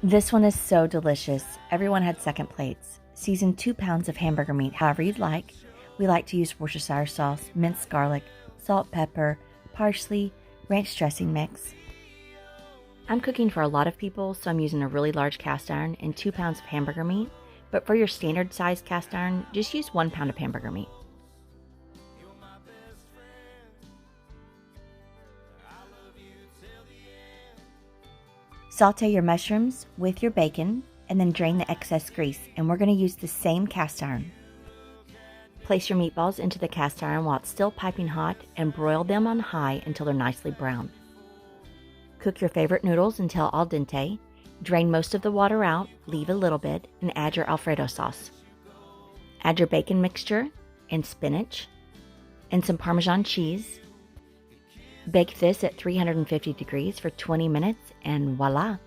This one is so delicious. Everyone had second plates. Season 2 pounds of hamburger meat however you'd like. We like to use Worcestershire sauce, minced garlic, salt, pepper, parsley, ranch dressing mix. I'm cooking for a lot of people, so I'm using a really large cast iron and 2 pounds of hamburger meat. But for your standard size cast iron, just use 1 pound of hamburger meat. Saute your mushrooms with your bacon and then drain the excess grease, and we're going to use the same cast iron. Place your meatballs into the cast iron while it's still piping hot and broil them on high until they're nicely browned. Cook your favorite noodles until al dente. Drain most of the water out, leave a little bit, and add your Alfredo sauce. Add your bacon mixture and spinach and some Parmesan cheese. Bake this at 350 degrees for 20 minutes and voila!